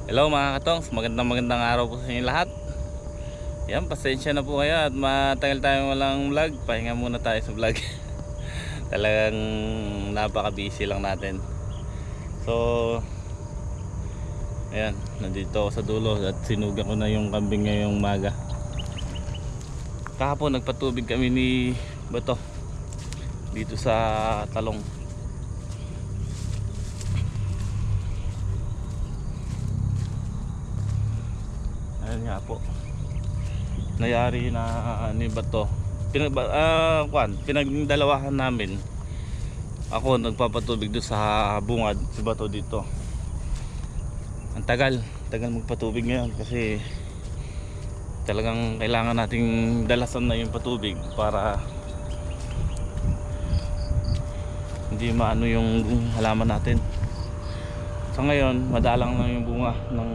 Hello mga katongs, magandang araw po sa inyo lahat. Yan, pasensya na po kayo at matagal tayong walang vlog. Pahinga muna tayo sa vlog. Talagang napaka busy lang natin. So ayan, nandito ako sa dulo at sinuga ko na yung kambing ngayong umaga. Kahapon nagpatubig kami ni Bato dito sa Talong. Ayan nga po, nayari na ni Bato. Pinagdalawahan namin. Ako nagpapatubig doon sa bungad, si Bato dito. Ang tagal magpatubig ngayon kasi talagang kailangan nating dalasan na yung patubig para hindi maano yung halaman natin. So ngayon madalang lang yung bunga ng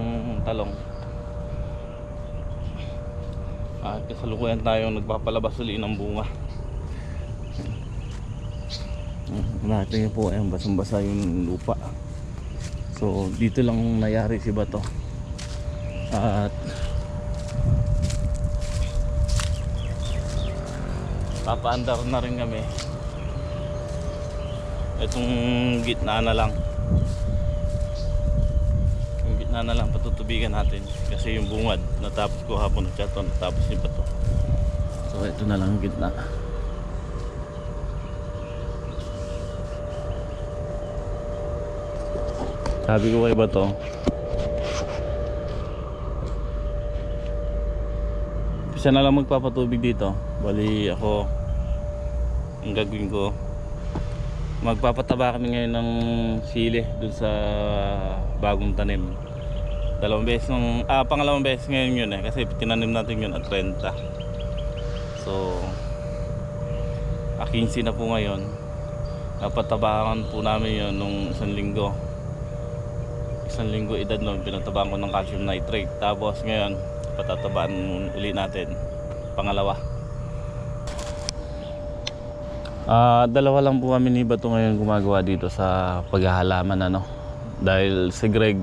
talong. At kasalukuyan tayong nagpapalabas uli ng bunga. Natin po ay basang-basa yung lupa. So dito lang nayari si Bato. At papaandar na rin kami. Itong gitna na lang. Na lang patutubigan natin kasi yung bungad natapos ko hapon at chaton, natapos yung Bato. So ito na lang gitna. Sabi ko kay Bato, siya na lang magpapatubig dito. Bali ako, ang gagawin ko, magpapataba kami ngayon ng sili dun sa bagong tanim. Pangalawang beses ngayon yun kasi tinanim natin yun at 30. So 15 na po ngayon. Napatabakan po namin yun nung isang linggo edad nun, pinatabakan ko ng calcium nitrate. Tapos ngayon patatabaan uli natin pangalawa. Dalawa lang po kami ni Bato ngayon gumagawa dito sa paghahalaman dahil si Greg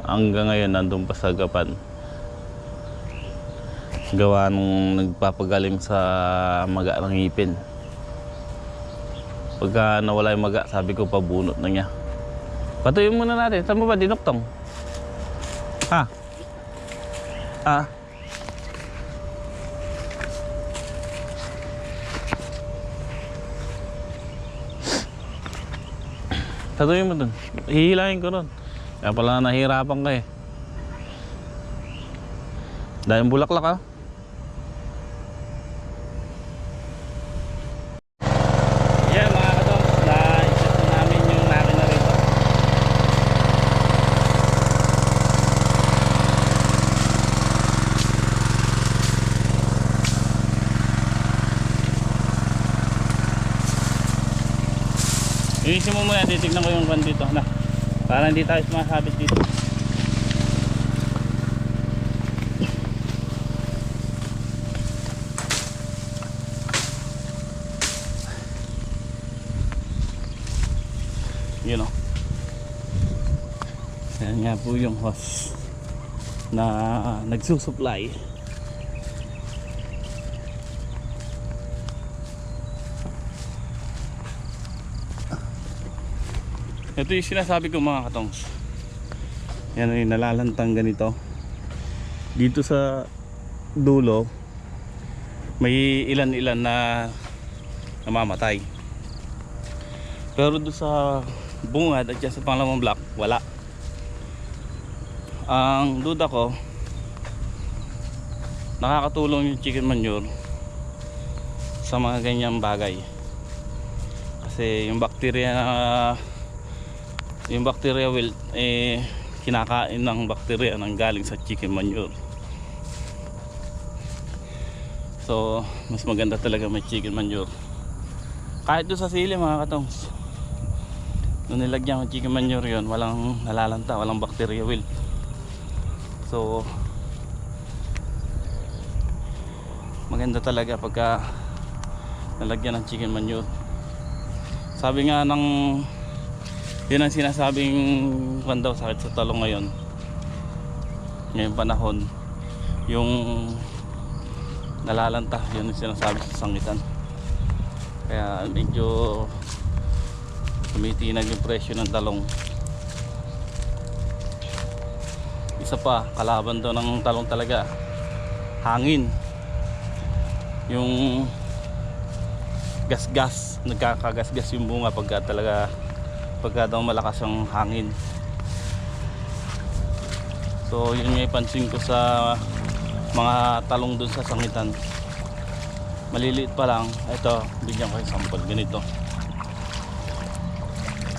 hanggang ngayon nandun pa sa gapan, gawa nung nagpapagaling sa maga ng ngipin. Pagka nawala yung maga, sabi ko pabunot na niya. Patuyin muna natin. Saan mo ba dinuktong? Tatuyin mo dun. Hihilahin ko dun. Kaya pala nahihirapan ka dahil bulaklak Yan mga katong, na-inset na namin yung makina rito. Iwisin mo muna, titignan ko yung kwan dito para hindi tayo sumasabit dito. Yun yan nga po yung hose na nagsusupply. Ito yung sinasabi ko mga katongs. Yan yung nalalantang ganito. Dito sa dulo may ilan-ilan na namamatay. Pero doon sa bungad at sa pangalawang block wala. Ang duda ko, nakakatulong yung chicken manure sa mga ganyang bagay. Kasi yung bacteria wilt kinakain ng bacteria nang galing sa chicken manure. So mas maganda talaga may chicken manure. Kahit doon sa sili mga katongs, nung nilagyan ng chicken manure yun, walang nalalanta, walang bacteria wilt. So maganda talaga pagka nalagyan ng chicken manure. Sabi nga ng Yun ang sinasabing daw sakit sa talong ngayon. ngayong panahon yung nalalanta, yun ang sinasabi sa sangitan. Kaya medyo tumitinag yung presyo ng talong. Isa pa, kalaban daw ng talong talaga, hangin. Yung gasgas, nagkakagasgas yung bunga pagka daw malakas ang hangin. So yun nga ipansin ko sa mga talong dun sa sangitan, maliliit pa lang. Ito, bigyan ko yung sample, ganito.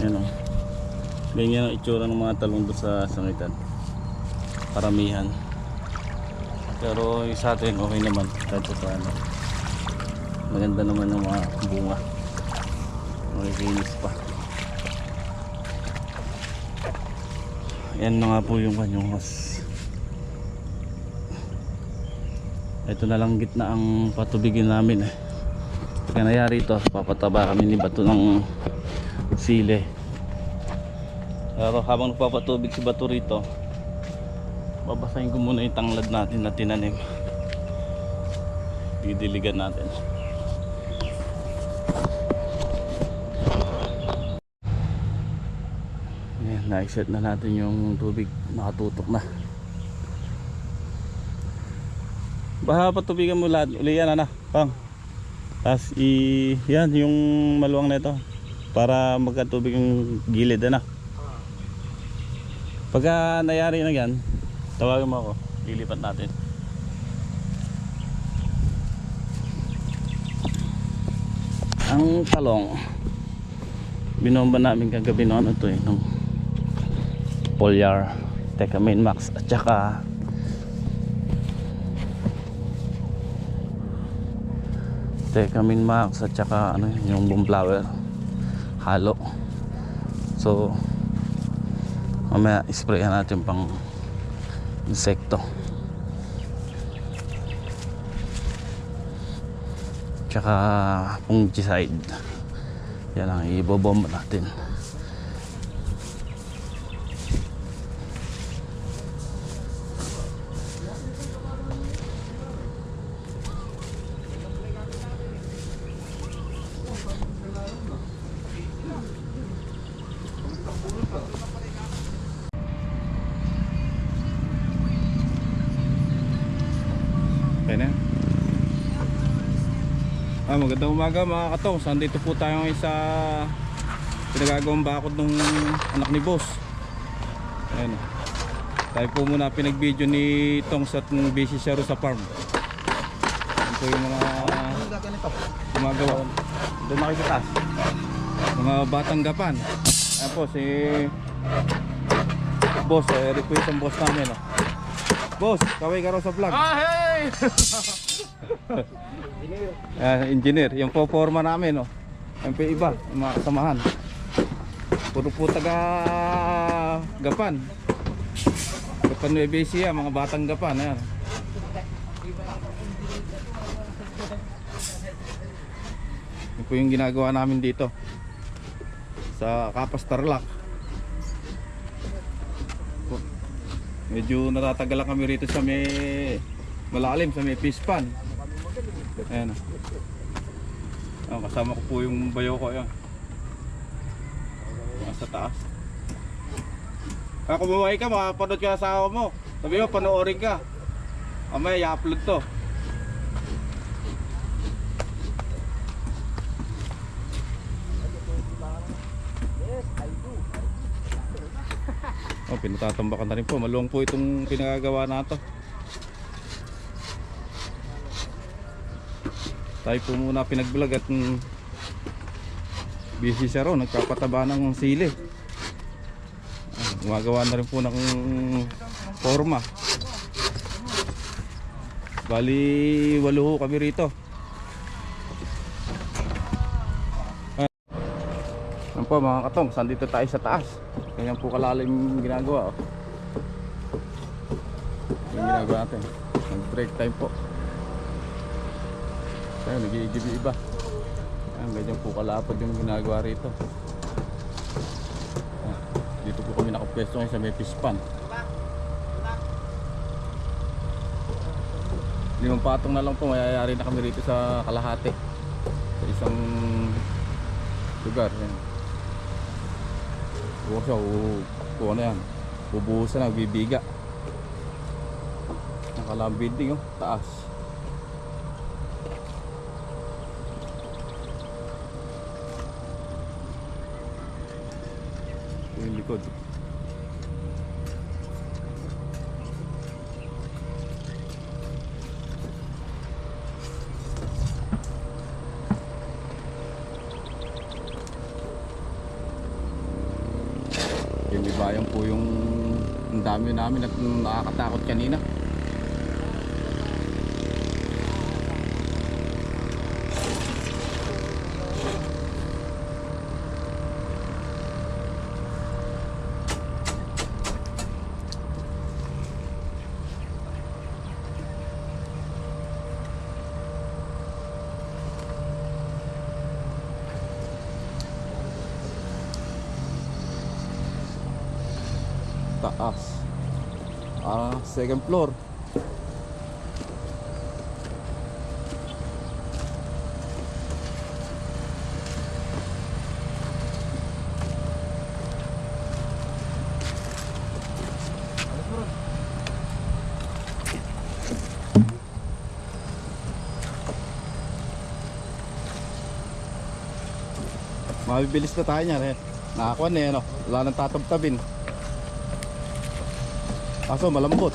Yan o, ganyan ang itsura ng mga talong dun sa sangitan, paramihan. Pero yung sa atin okay naman, kahit pa paano. Maganda naman ng mga bunga, makikinis pa. Yan na nga po yung kanyang mas. Ito na lang gitna ang patubigin namin eh. Pagka nangyari ito, papataba kami ni Bato ng sili. Pero habang nagpapatubig si Bato rito, babasahin ko muna yung tanglad natin na tinanim. Didiligan natin. Ayan, na-set na natin yung tubig, nakatutok na. Baha patubigan mo lahat, uli yan na pang. Tapos yan yung maluwang na ito para magkatubig yung gilid na. Pagka nayari na yan, tawagan mo ako, lilipat natin. Ang talong binomba namin kagabi noon, ito eh, ng Polyar, Tecamin Max at saka Tecamin Max at saka ano, yung boom flower halo. So mamaya isprayan natin pang insekto. Tsaka fungicide. Yan ang ibobomba natin. Magandang umaga mga katong. Nandito po tayo ngayon sa pinagagawang bakod ng anak ni boss. Ayan. Tayo po muna pinag-video ni Tong sa busy siya sa farm. Ayan po yung mga gumagawa. Doon na kayo sa taas. Mga batang gapan. Ayan po si boss, request ang boss namin. Boss, kaway ka raw sa vlog. Hey! Engineer, yung po forma namin, no. Yung po iba, yung mga kasamahan. Puro po taga Gapan. Gapan Nueva Ecija, mga batang Gapan, ayan. Yung po yung ginagawa namin dito sa Kapas Tarlac. Medyo natatagalan kami rito sa may malalim, sa may pispan. Ayan. Kasama ko po yung bayo ko yan. Sa taas. Kung bumahay ka, makapanood ka sa asawa mo. Sabi mo, panoorin ka. Mamaya i-upload to. Pinatatambakan na rin po. Maluwang po itong pinagagawa na to. Tayo po muna pinag-vlog at busy siya ron, nagpapataba ng sili. Gumagawa na rin po ng forma. Bali 8 kami rito. Yan po mga katong, sandito tayo sa taas. Ganyan po kalalim ginagawa. Yung ginagawa natin, break time po. Ayan, nag-iigibi iba. Ayan, ganyan po kalapad yung ginagawa rito. Ayan, dito po kami nakapwesto ngayon sa may pispan. 5 patong na lang po mayayari na kami rito sa kalahati, sa isang lugar. Yan. Bukas siya, ano yan, bubuhusan na, bibiga. Nakalang building, oh, taas. Yung likod. Yung bayan po yung ang dami namin at nakakatakot kanina. Taas. Second floor. Mabibilis na tayo niyan eh. Nakakuha na eh, no? Wala nang tatabtabin. Kaso malambot.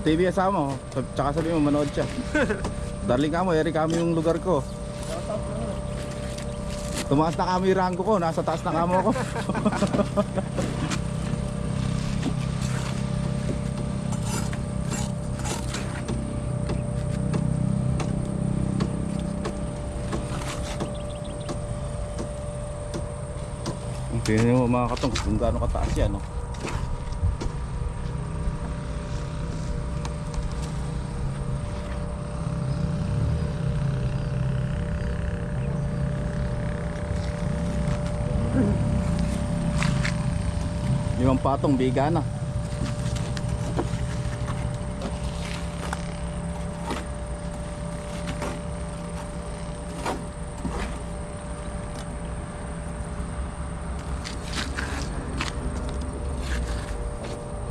TV asama mo, tsaka sabi mo manood siya. Darling kamo, eri kami yung lugar ko. Tumaas na kami yung rango ko, nasa taas na kamo ko. Tingnan mo mga katong kung gaano kataas yan, no? Limang patong biga na.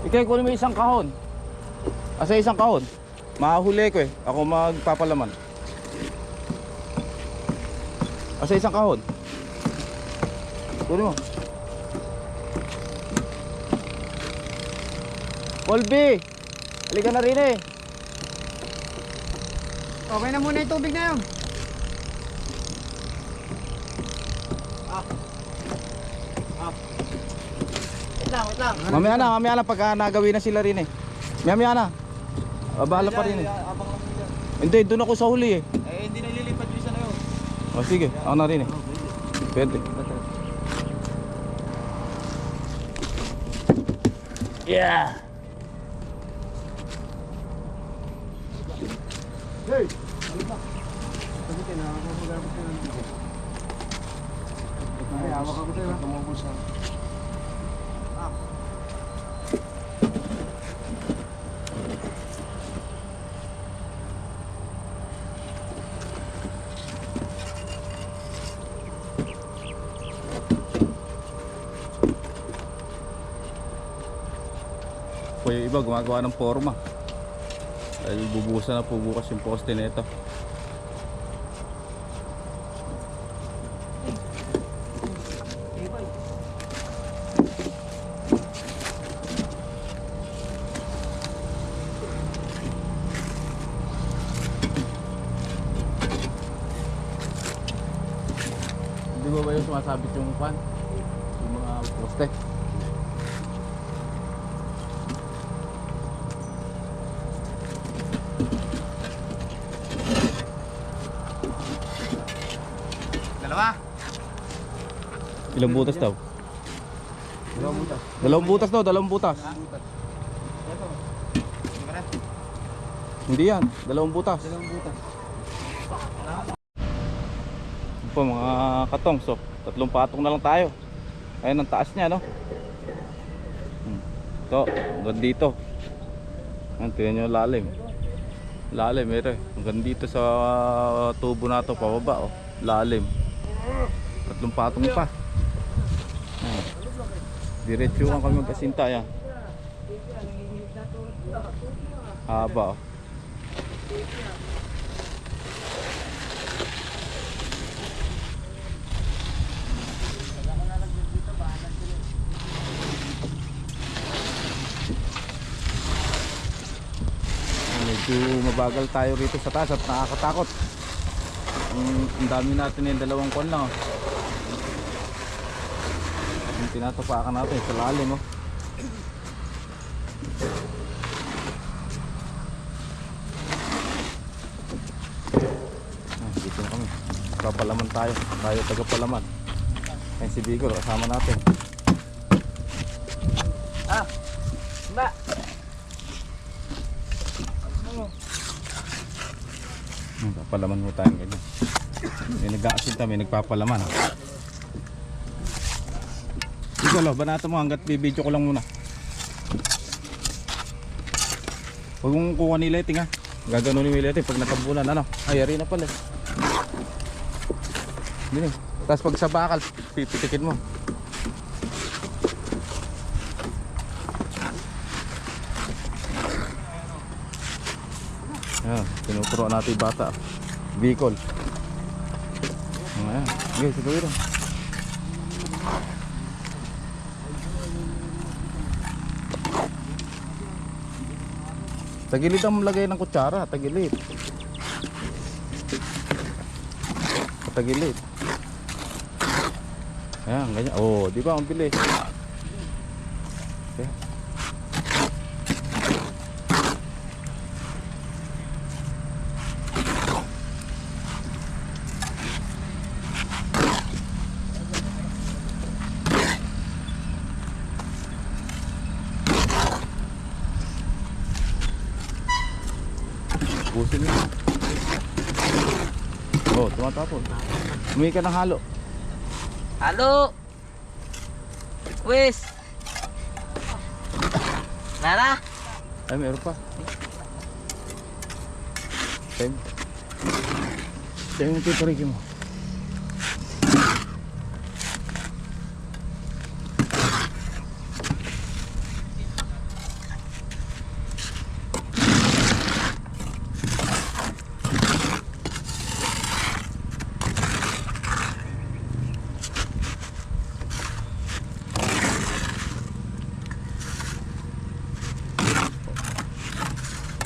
Ikay kunin mo isang kahon. Asa isang kahon? Mahahuli ko eh. Ako magpapalaman. Asa isang kahon? Kunin mo. Colby! Halika na rin eh. Okay na muna yung tubig na yun. Wait lang. Mamaya na pagka nagawin na sila rin eh. Mamaya na. Bahala pa rin eh. Hindi, doon ako sa huli eh. Hindi na ililipat yung isa na yun. O sige, ako na rin eh. Pwede. Yeah! Hey! Kasi kinakapagabot ka ng tigo. Ay, hawak ako tayo. Tumubos ha. Po yung iba gumagawa ng forma. Dahil bubuhusan na po bukas yung poste nito. Hindi ba yung sumasabit yung fan? Yung mga poste? Dalawa. Ilang butas daw? Dalawang butas. Dalawang butas daw, dalawang butas. Ito. Di ba na? Hindi yan, dalawang butas. Dalawang butas. Ito po mga katong, so 3 patong na lang tayo. Ayan ang taas niya, no? Ito, hanggang dito. Ayan, tingnan nyo lalim. Lalim, ere. Hanggang dito sa tubo na to, pababa, oh. Lalim. 3 patong pa. Ayan. Diretsuhan kami magkasinta, yan. Haba, oh. Medyo mabagal tayo rito sa taas at nakakatakot. Ang dami natin yung 2 kon lang, oh. Yung tinatapakan natin sa lalim, oh. Dito na kami. Papalaman tayo. Tayo tagapalaman. Ayun si Bigor, kasama natin. Ba. Papalaman mo tayo ganyan. May nag-aasin kami, nagpapalaman. Ikaw lo, banata mo hanggat bibidyo ko lang muna. Huwag mong kuha ni lighting, ha. Gaganunin mo yung lighting pag natambunan. Ano? Ay, yari na pala. Hindi. Tapos pag sa bakal, pipitikin mo. Ayan, tinuturo natin yung bata. Bicol. Ayan, okay, siguro ito. Tagilid ang lagay ng kutsara, tagilid. Tagilid. Ayan, ganyan. Oh, di ba ang bilis? Okay. Pusin mo. Oh, tumatapon. Humingi ka ng halo. Halo. Wes. Nara. Ay, meron pa. Time. Time yung titoriki mo.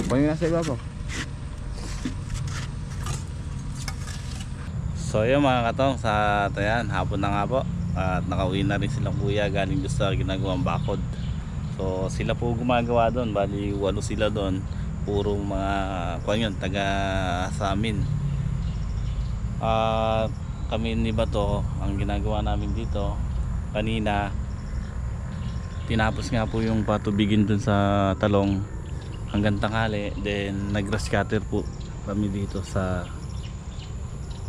Pwede nasa ibabaw. So yun mga katong, sa tayan, hapon na nga po. At nakauwi na rin silang kuya galing doon sa ginagawang bakod. So sila po gumagawa doon, bali 8 sila doon. Puro mga kung yun, taga sa amin. Kami ni Bato, ang ginagawa namin dito kanina, tinapos nga po yung patubigin doon sa talong hanggang tanghali, then nag-grass cutter po kami dito sa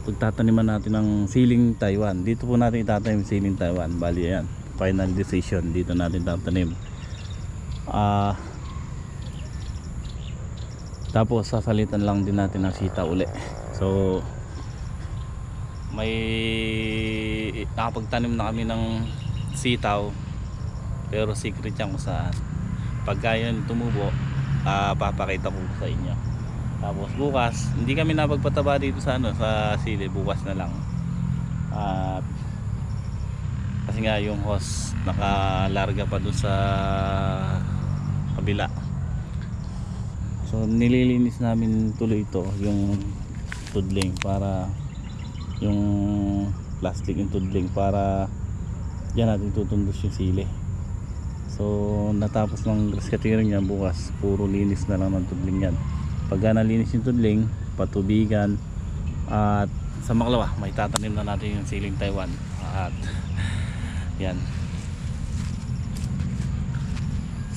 pagtataniman natin ng siling Taiwan. Dito po natin itatanim siling Taiwan. Bali yan, final decision, dito natin tatanim. Tapos sasalitan lang din natin ng sita uli. So may nakapagtanim na kami ng sitaw, pero secret yan kung saan. Pagka yun tumubo, papakita ko sa inyo. Tapos bukas, hindi kami napagpataba dito sa sa sili, bukas na lang. Kasi nga yung hose nakalarga pa dun sa kabila. So nililinis namin tuloy ito, yung tudling, para yung plastic yung tudling, para diyan natin tutundos yung sili. So natapos ng grass cutting niya, bukas puro linis na lang ng tudling yan. Pagka nalinis yung tudling, patubigan, at sa makalawa may tatanim na natin yung siling Taiwan. At yan.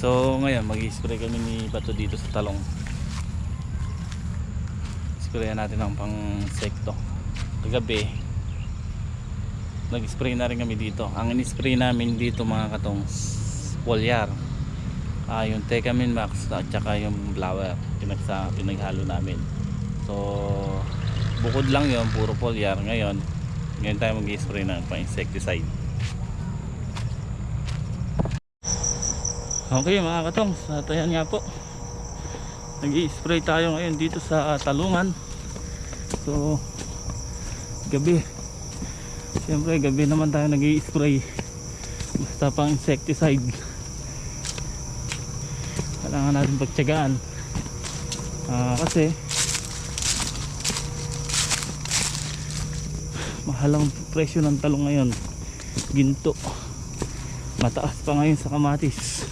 So ngayon mag-spray kami ni Bato dito sa talong. sprayan natin ng pang sekto. Kagabi nag-spray na rin kami dito. Ang in-spray namin dito mga katong foliar, yung Tecamin Max at saka yung blower pinaghalo namin. So bukod lang yon, puro foliar. Ngayon tayo mag-spray ng pang insecticide. Okay mga katong, sa tayan nga po, nag-i-spray tayo ngayon dito sa talungan. So gabi, siyempre gabi naman tayo nag-i-spray, basta pang insecticide. Kailangan natin pagtiyagaan kasi mahal ang presyo ng talong ngayon. Ginto, mataas pa ngayon sa kamatis.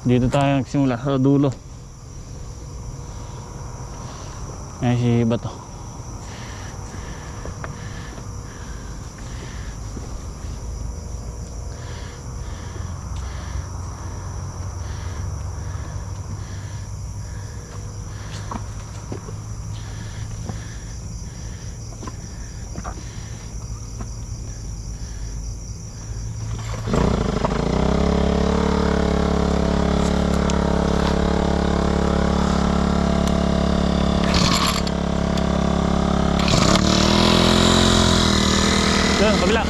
Dito tayo nagsimula sa dulo. Ayan si Bato. Doon, kabila.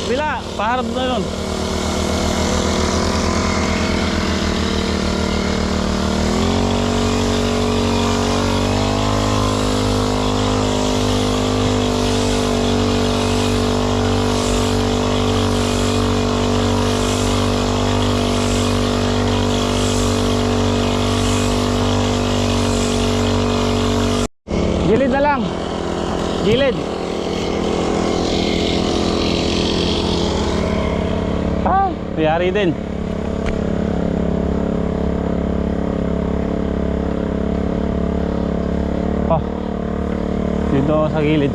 Kabila, paharap na yun. Gilid na lang. Gilid. Yari din. Dito sa gilid.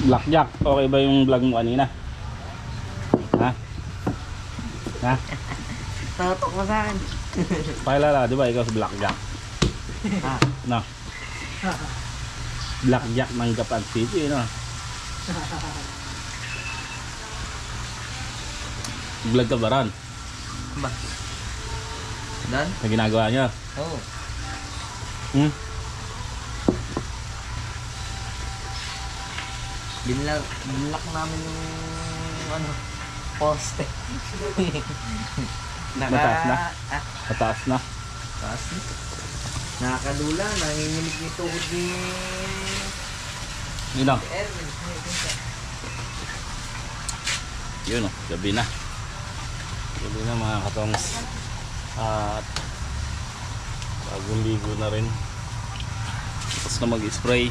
Blackjack, okay ba yung vlog mo kanina? Ha? Ha? Tatok mo sa akin. Pakilala, di ba ikaw si Blackjack? Ah. No? Blackjack ng Gapan City, no? Vlog ka ba ron? Ba? Dan? Na ginagawa niya? Oo. Hmm? Binlock namin yung ano, poste. Mataas na? Ah, Mataas na? taas na. Nakakadula, nanginginig yung tuhod ni Yun o. Erwin. Yun o, gabi na. Gabi na mga katongs. At bagong ligo na rin. Tapos na mag-spray.